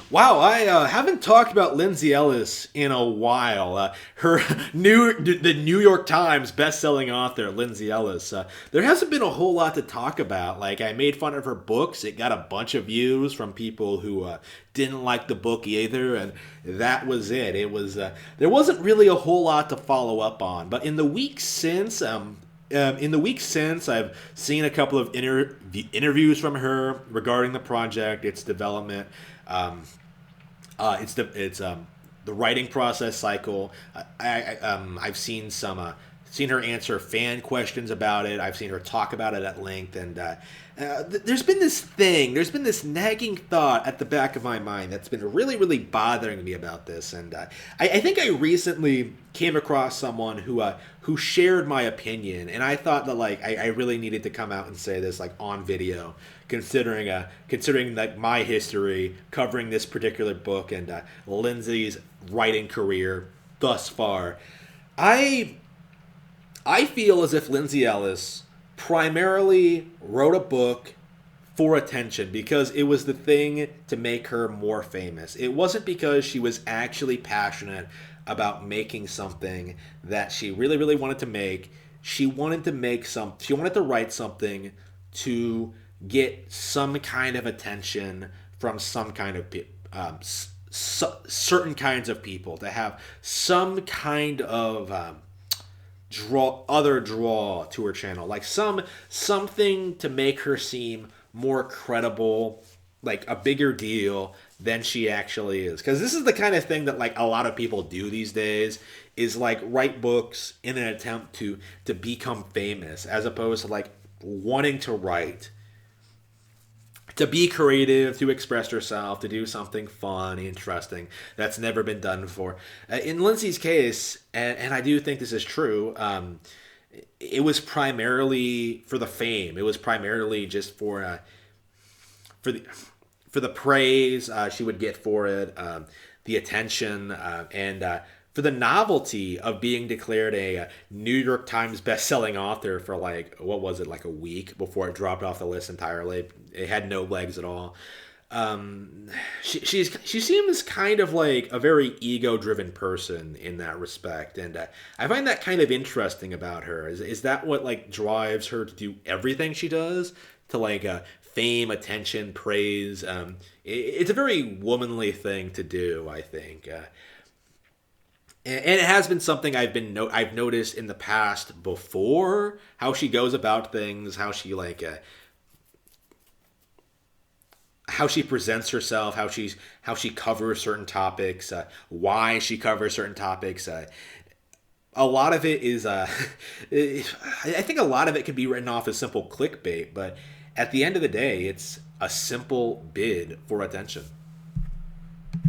Wow, I haven't talked about Lindsay Ellis in a while. The New York Times best-selling author, Lindsay Ellis. There hasn't been a whole lot to talk about. Like, I made fun of her books. It got a bunch of views from people who didn't like the book either, and that was it. There wasn't really a whole lot to follow up on. But in the week since, I've seen a couple of interviews from her regarding the project, its development. Um, the writing process cycle. I've seen her answer fan questions about it. I've seen her talk about it at length, and there's been this nagging thought at the back of my mind that's been really, really bothering me about this. And I think I recently came across someone who shared my opinion, and I thought that like I really needed to come out and say this like on video, considering like my history covering this particular book and Lindsay's writing career thus far. I I feel as if Lindsay Ellis primarily wrote a book for attention because it was the thing to make her more famous. It wasn't because she was actually passionate about making something that she really, really wanted to make. She wanted to write something to get some kind of attention from some kind of certain kinds of people, to have some kind of draw to her channel, like something to make her seem more credible, like a bigger deal than she actually is. Because this is the kind of thing that like a lot of people do these days, is like write books in an attempt to become famous, as opposed to like wanting to write to be creative, to express herself, to do something fun, interesting that's never been done before. In Lindsay's case, and I do think this is true, it was primarily for the fame. It was primarily just for the for the praise she would get for it, the attention, and for the novelty of being declared a New York Times best-selling author for like what was it, like a week before it dropped off the list entirely. It had no legs at all. She seems kind of like a very ego-driven person in that respect, and I find that kind of interesting about her. Is that what like drives her to do everything she does, to like fame, attention, praise? It's a very womanly thing to do, I think. And it has been something I've noticed in the past before, how she goes about things, how she presents herself, how she covers certain topics, why she covers certain topics. A lot of it is, I think a lot of it can be written off as simple clickbait, but at the end of the day, it's a simple bid for attention.